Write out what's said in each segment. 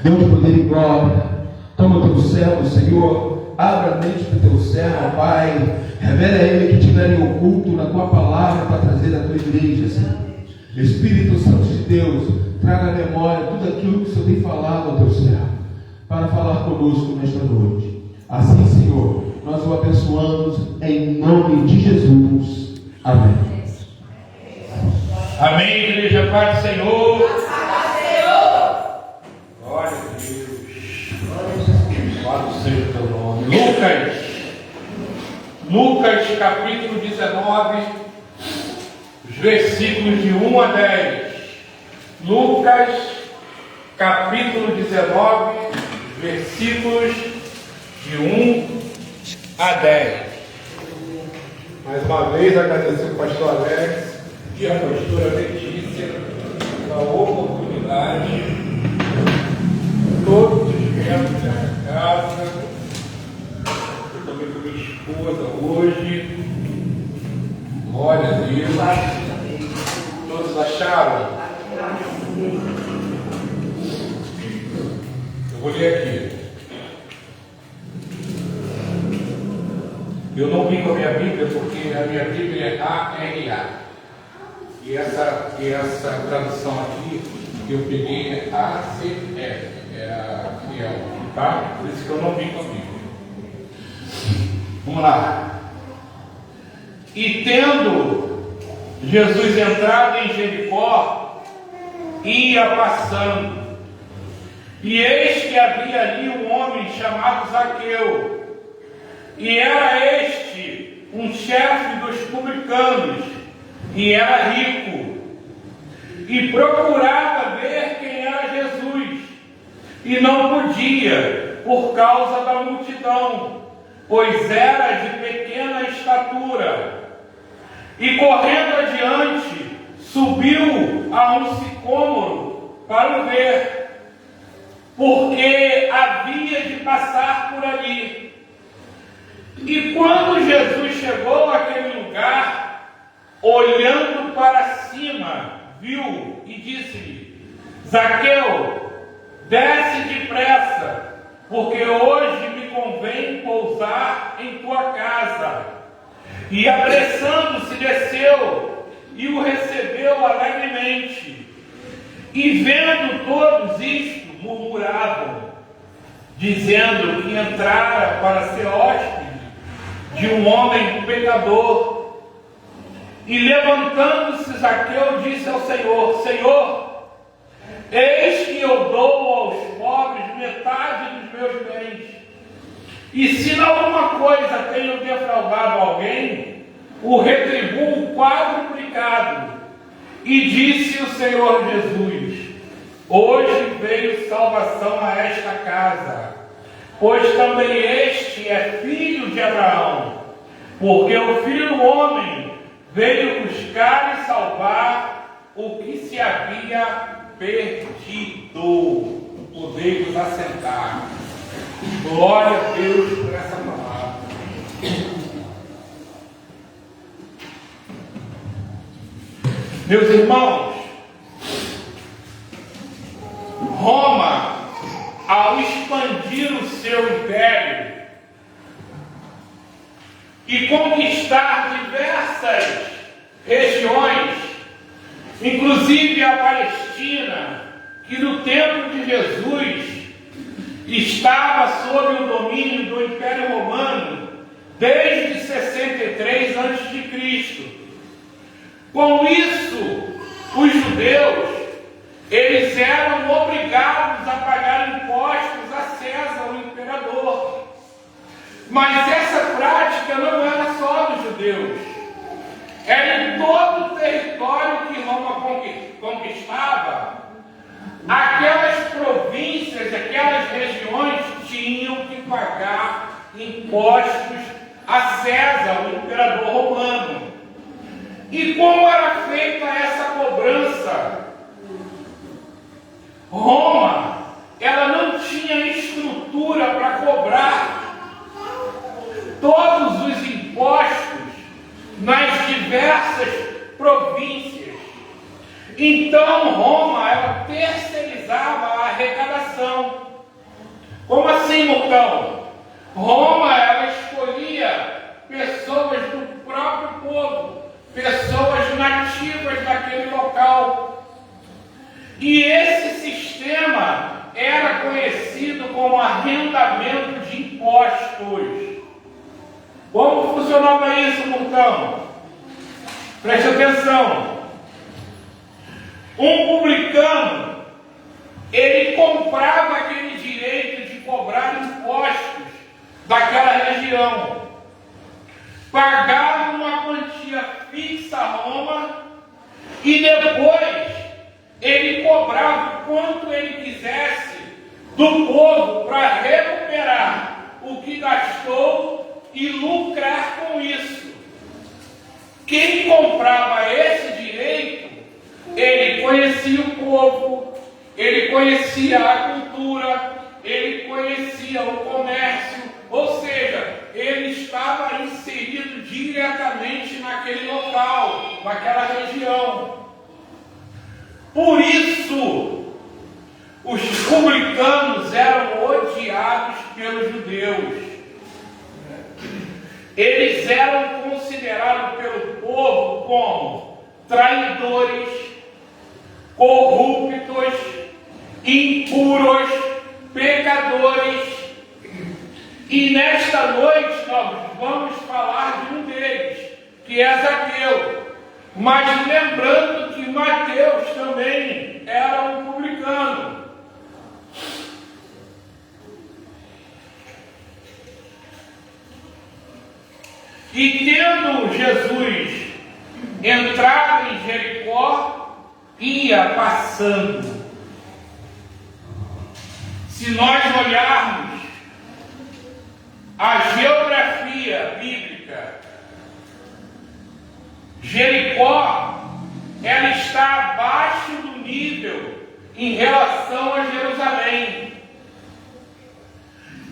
Deus de poder e glória, toma o teu servo, Senhor, abra a mente do teu servo, Pai, revela a ele que tiver em oculto na tua palavra para trazer à tua igreja, Senhor. Espírito Santo de Deus, traga à memória tudo aquilo que o Senhor tem falado ao teu servo, para falar conosco nesta noite. Assim, Senhor, nós o abençoamos em nome de Jesus. Amém. Amém, igreja, Pai do Senhor. Glória a Deus. Louvado seja o teu nome. Lucas capítulo 19, os versículos de 1 a 10. Lucas capítulo 19, versículos de 1 a 10. Mais uma vez agradecer ao pastor Alex e a pastora Letícia pela oportunidade, todos os membros dessa casa, eu também com minha esposa hoje, glória a Deus. Todos acharam? Eu vou ler aqui. Eu não vim com a minha Bíblia porque a minha Bíblia é ARA. E essa tradução aqui que eu peguei é ACF, é a fiel, tá? Por isso que eu não vim com a Bíblia. Vamos lá. E tendo Jesus entrado em Jericó, ia passando. E eis que havia ali um homem chamado Zaqueu. E era este um chefe dos publicanos, e era rico, e procurava ver quem era Jesus, e não podia, por causa da multidão, pois era de pequena estatura. E correndo adiante, subiu a um sicômoro para o ver, porque havia de passar por ali. E quando Jesus chegou àquele lugar, olhando para cima, viu e disse-lhe: Zaqueu, desce depressa, porque hoje me convém pousar em tua casa. E apressando-se desceu e o recebeu alegremente. E vendo todos isto, murmuravam, dizendo que entrara para ser hóspede de um homem pecador. E levantando-se Zaqueu, disse ao Senhor: Senhor, eis que eu dou aos pobres metade dos meus bens. E se em alguma coisa tenho defraudado alguém, o retribuo quadruplicado. E disse o Senhor Jesus: hoje veio salvação a esta casa, pois também este é filho de Abraão, porque o Filho do Homem veio buscar e salvar o que se havia perdido. Podemos assentar. Glória a Deus por essa palavra. Meus irmãos, Roma, ao expandir o seu império e conquistar diversas regiões, inclusive a Palestina, que no tempo de Jesus estava sob o domínio do Império Romano desde 63 a.C. Com isso, os judeus, eles eram obrigados a pagar impostos a César, o imperador. Mas essa prática não era só dos judeus. Era em todo o território que Roma conquistava. Aquelas províncias, aquelas regiões tinham que pagar impostos a César, o imperador romano. E como era feita essa cobrança? Roma, ela não tinha estrutura para cobrar todos os impostos nas diversas províncias. Então, Então Roma, ela terceirizava a arrecadação. Como assim, Murtão? Roma, ela escolhia pessoas do próprio povo, pessoas nativas daquele local. E esse sistema era conhecido como arrendamento de impostos. Como funcionava isso, Murtão? Preste atenção. Um publicano, ele comprava aquele direito de cobrar impostos daquela região, pagava uma quantia fixa a Roma e depois ele cobrava quanto ele quisesse do povo para recuperar o que gastou e lucrar com isso. Quem comprava esse direito, ele conhecia o povo, ele conhecia a cultura, ele conhecia o comércio, ou seja, ele estava inserido diretamente naquele local, naquela região. Por isso, os publicanos eram odiados pelos judeus. Eles eram considerados pelo povo como traidores, corruptos, impuros, pecadores. E nesta noite nós vamos falar de um deles, que é Zaqueu. Mas lembrando que Mateus também era um publicano. E tendo Jesus entrado em Jericó, ia passando. Se nós olharmos a geografia bíblica, Jericó, ela está abaixo do nível em relação a Jerusalém.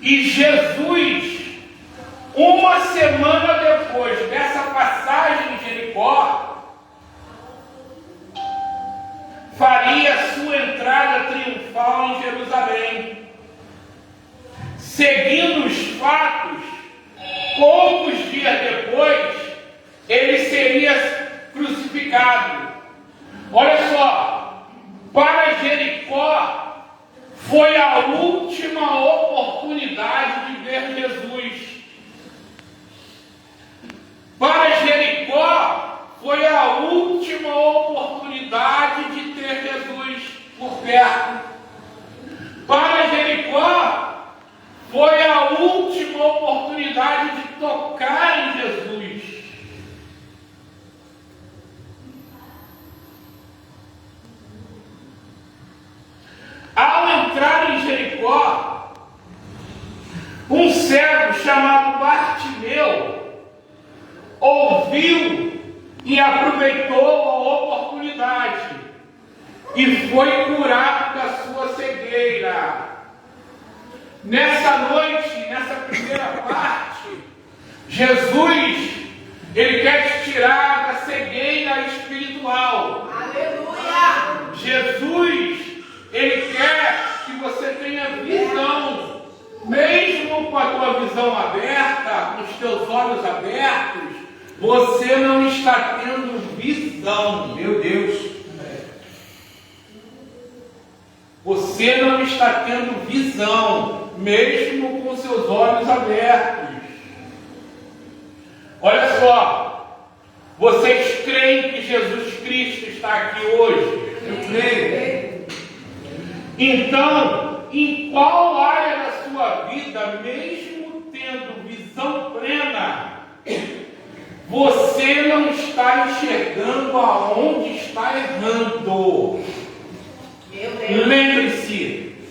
E Jesus, uma semana depois dessa passagem em Jericó, faria sua entrada triunfal em Jerusalém. Seguindo os fatos, poucos dias depois, ele seria crucificado. Olha só, para Jericó foi a última oportunidade de ver Jesus. Para Jericó foi a última oportunidade de ter Jesus por perto. Para Jericó foi a última oportunidade de tocar em Jesus. Ao entrar em Jericó, um cego chamado Bartimeu ouviu e aproveitou a oportunidade e foi curado da sua cegueira. Nessa noite, nessa primeira parte, Jesus, ele quer te tirar da cegueira espiritual. Aleluia! Jesus, ele quer que você tenha visão, mesmo com a tua visão aberta, com os teus olhos abertos, você não está tendo visão, meu Deus. Você não está tendo visão, mesmo com seus olhos abertos. Olha só, vocês creem que Jesus Cristo está aqui hoje? Eu creio. Então, em qual área da sua vida, mesmo tendo visão plena, você não está enxergando aonde está errando?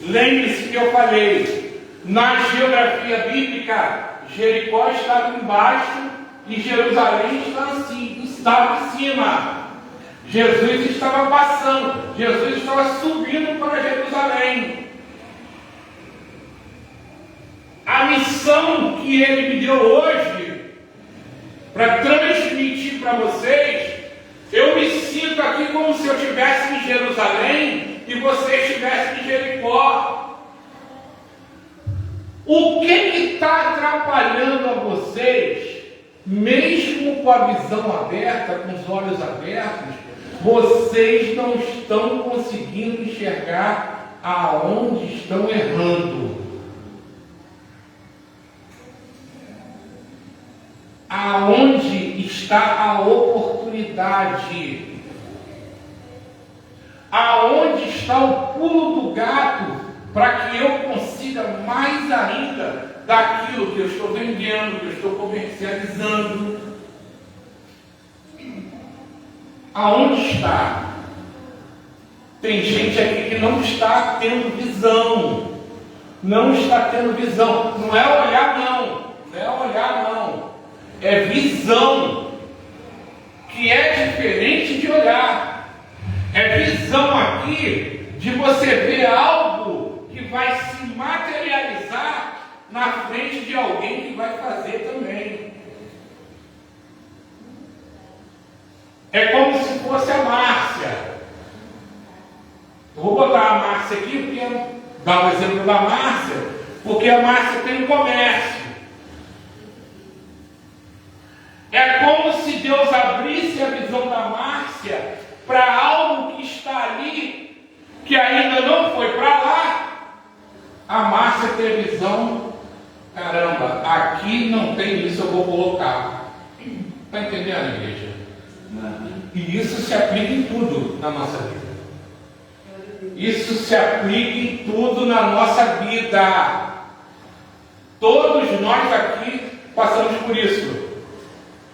Lembre-se que eu falei, na geografia bíblica, Jericó estava embaixo e Jerusalém estava em cima. Jesus estava passando, Jesus estava subindo para Jerusalém. A missão que ele me deu hoje, para transmitir para vocês, Eu me sinto aqui como se eu estivesse em Jerusalém e você estivesse em Jericó. O que está atrapalhando a vocês, mesmo com a visão aberta, com os olhos abertos, vocês não estão conseguindo enxergar aonde estão errando? Aonde está a oportunidade? Aonde está o pulo do gato para que eu consiga mais ainda daquilo que eu estou vendendo, que eu estou comercializando? Aonde está? Tem gente aqui que não está tendo visão. Não está tendo visão. Não é olhar não. Não é olhar não. É visão, que é diferente de olhar. É visão aqui de você ver algo que vai se materializar na frente de alguém que vai fazer também. É como se fosse a Márcia. Eu vou botar a Márcia aqui, porque dar o exemplo da Márcia, porque a Márcia tem um comércio. É como se Deus abrisse a visão da Márcia para algo que está ali, que ainda não foi para lá. A Márcia tem a visão, caramba, aqui não tem isso, eu vou colocar. Está entendendo, igreja? E isso se aplica em tudo na nossa vida. Isso se aplica em tudo na nossa vida. Todos nós aqui passamos por isso.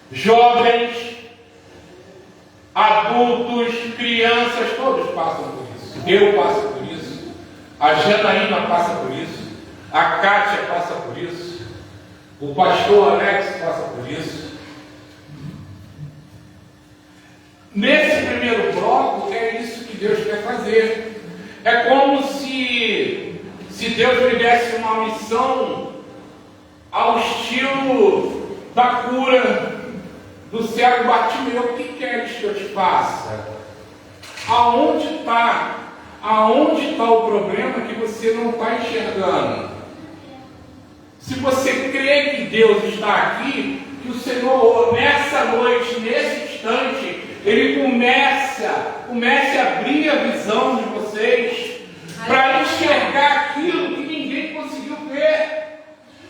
Jovens, adultos, crianças, todos passam por isso. Eu passo por isso. A Janaína passa por isso. A Kátia passa por isso. O pastor Alex passa por isso. Nesse primeiro bloco, é isso que Deus quer fazer. É como se Deus me desse uma missão ao estilo da cura do cego Bartimeu. O que queres que eu te faça? Aonde está? Aonde está o problema que você não está enxergando? Se você crê que Deus está aqui, que o Senhor, nessa noite, nesse instante, Ele comece a abrir a visão de vocês para enxergar aquilo que ninguém conseguiu ver.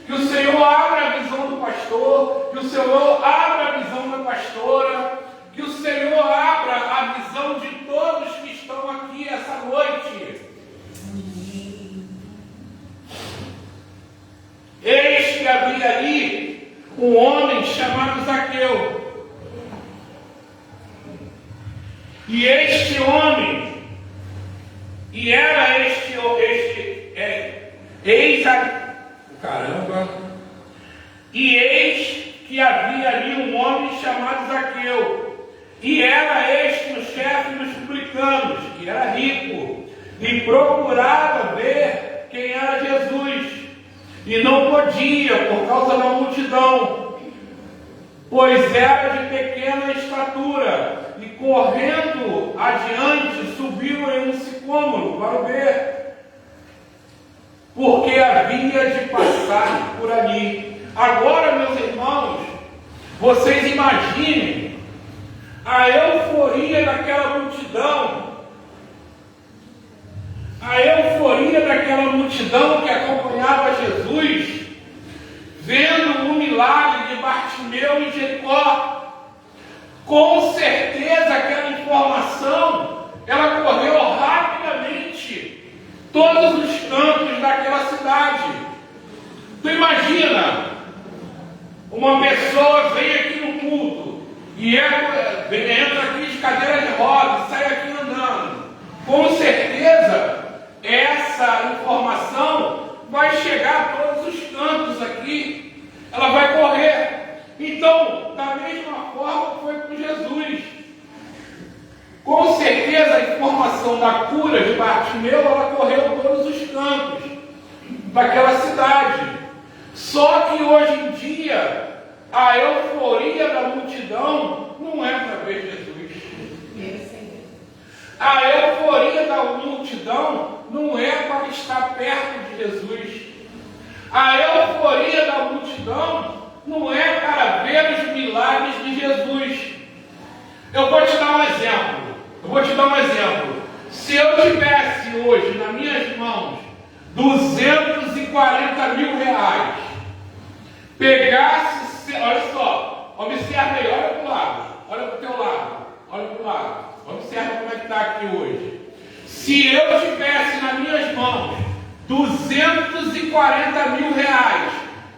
Que o Senhor abra a visão do pastor, que o Senhor abra a visão da pastora, que o Senhor abra a visão de todos que estão aqui essa noite. Eis que havia ali um homem chamado Zaqueu. E este homem, e era e eis que havia ali um homem chamado Zaqueu, e era este o chefe dos publicanos, que era rico, e procurava ver quem era Jesus, e não podia por causa da multidão, pois era de pequena estatura, e correndo adiante subiu em um sicômoro para o ver, porque havia de passar por ali. Agora, meus irmãos, vocês imaginem a euforia daquela multidão, que acompanhava Jesus, vendo o milagre de Bartimeu em Jericó. Com certeza aquela informação, ela correu rapidamente todos os cantos daquela cidade. Tu imagina, uma pessoa vem aqui no culto e entra aqui de cadeira de rodas, sai aqui andando. Com certeza essa informação vai chegar a todos os cantos aqui, ela vai correr. Então, da mesma forma foi com Jesus. Com certeza a informação da cura de Bartimeu, ela correu a todos os cantos daquela cidade. Só que hoje em dia, a euforia da multidão não é para ver Jesus. A euforia da multidão não é para estar perto de Jesus. A euforia da multidão não é para ver os milagres de Jesus. Eu vou te dar um exemplo. Se eu tivesse hoje nas minhas mãos 240 mil reais, pegasse, olha só, observa aí, olha para o lado, olha para o teu lado, olha para o lado, observa como é que está aqui hoje. Se eu tivesse nas minhas mãos 240 mil reais,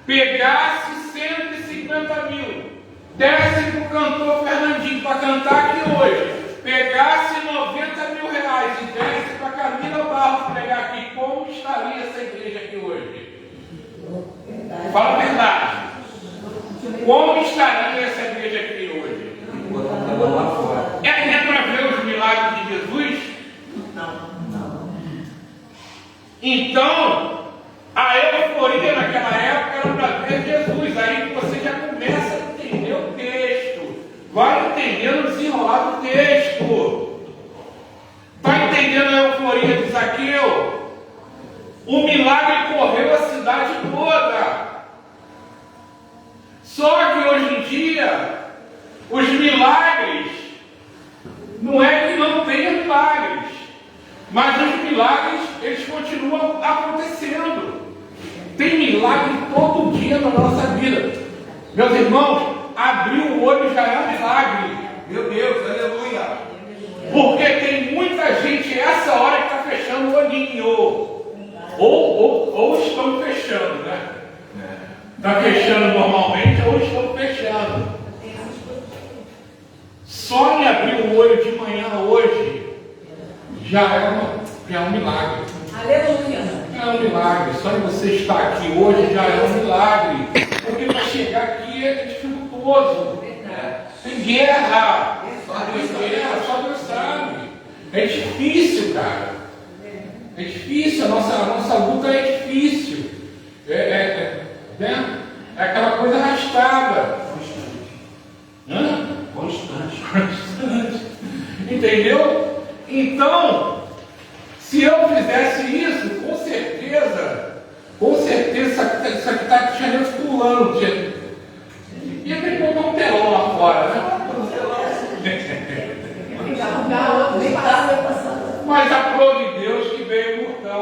pegasse 150 mil, desse para o cantor Fernandinho para cantar aqui hoje, pegasse 90 mil reais e desse para Camila Barros pregar aqui, como estaria essa igreja aqui hoje? Fala a verdade. Como estaria essa igreja aqui hoje? É para ver os milagres de Jesus? Não. Então, a euforia naquela época era para ver Jesus. Aí você já começa a entender o texto. Vai entendendo o desenrolar do texto. Está entendendo a euforia de Zaqueu? O milagre correu a cidade toda. Só que hoje em dia, os milagres, não é que não tenha milagres, mas os milagres, eles continuam acontecendo. Tem milagre todo dia na nossa vida. Meus irmãos, abrir o olho já é um milagre. Meu Deus, aleluia. Porque tem muita gente essa hora que está fechando o olhinho. Ou estão fechando, né? Está fechando normalmente ou estão fechando. Só em abrir o olho de manhã hoje já é um milagre. Aleluia. É um milagre. Só de você estar aqui hoje já é um milagre. Porque para chegar aqui é dificultoso. Tem guerra. Só Deus sabe. É difícil, cara. É difícil. A nossa luta é difícil. Né? É aquela coisa arrastada. Constante. Entendeu? Então, se eu fizesse isso, com certeza, isso aqui está pulando. Ia ter que botar um telão lá fora, né? Mas aprove Deus que veio o murtão.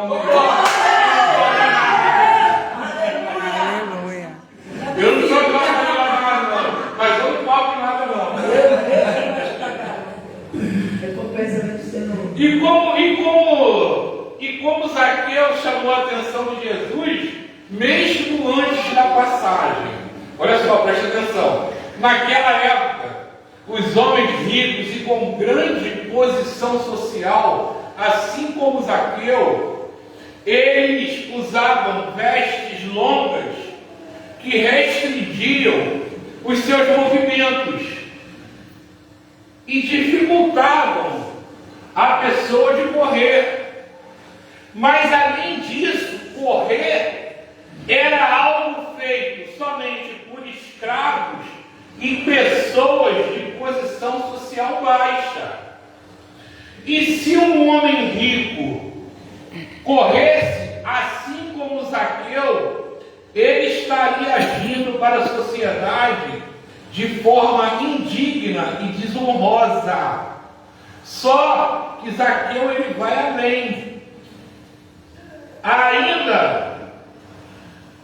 Eu não sou igual a nada, não. Mas eu não toco nada, não. E como Zaqueu chamou a atenção de Jesus, mesmo antes da passagem. Olha só, presta atenção. Naquela época, os homens ricos e com grande posição social, assim como Zaqueu, eles usavam vestes longas que restringiam os seus movimentos e dificultavam a pessoa de correr. Mas além disso, correr era algo feito somente por escravos e pessoas de posição social baixa. E se um homem rico corresse assim como Zaqueu, ele estaria agindo para a sociedade de forma indigna e desonrosa. Só que Zaqueu ele vai além.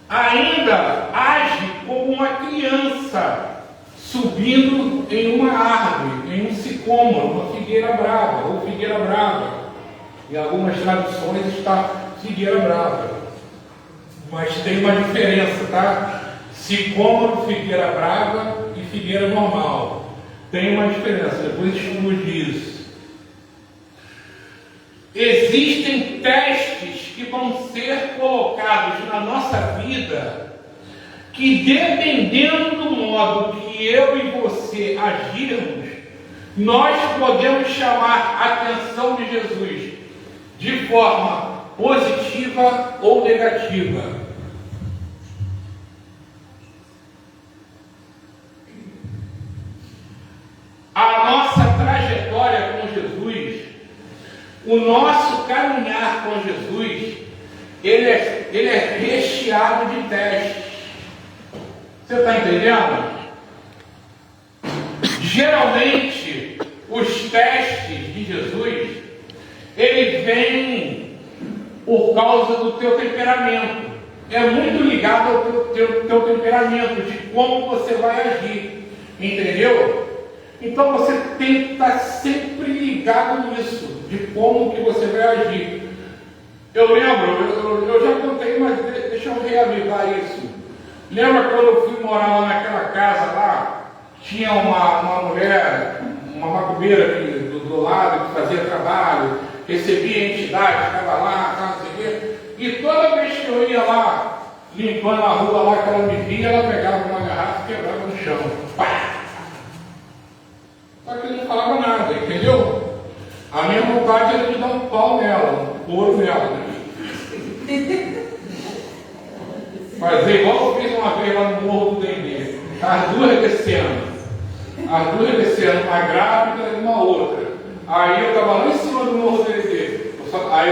Ainda age como uma criança subindo em uma árvore, em um sicômoro, uma figueira brava, ou figueira brava. Em algumas traduções está figueira brava. Mas tem uma diferença, tá? Sicômoro, figueira brava e figueira normal. Tem uma diferença, depois estude isso. Existem testes que vão ser colocados na nossa vida que, dependendo do modo que eu e você agirmos, nós podemos chamar a atenção de Jesus de forma positiva ou negativa. A nossa trajetória com Jesus O nosso caminhar com Jesus, ele é recheado de testes. Você está entendendo? Geralmente, os testes de Jesus, eles vêm por causa do teu temperamento. É muito ligado ao teu temperamento, de como você vai agir. Entendeu? Então você tem que estar sempre ligado nisso, de como que você vai agir. Eu lembro, eu já contei, mas deixa eu reavivar isso. Lembra quando eu fui morar lá naquela casa lá? Tinha uma mulher, uma macumbeira aqui do lado, que fazia trabalho, recebia entidade, ficava lá, não sei o quê. E toda vez que eu ia lá, limpando a rua lá, que ela me via, ela pegava uma garrafa e quebrava no chão. Pá! Só que ele não falava nada, entendeu? A minha vontade era de dar um pau nela, um couro nela. Fazer igual eu fiz uma vez lá no Morro do Dendê. As duas descendo, uma grávida e uma outra. Aí eu estava lá em cima do Morro do Dendê. Aí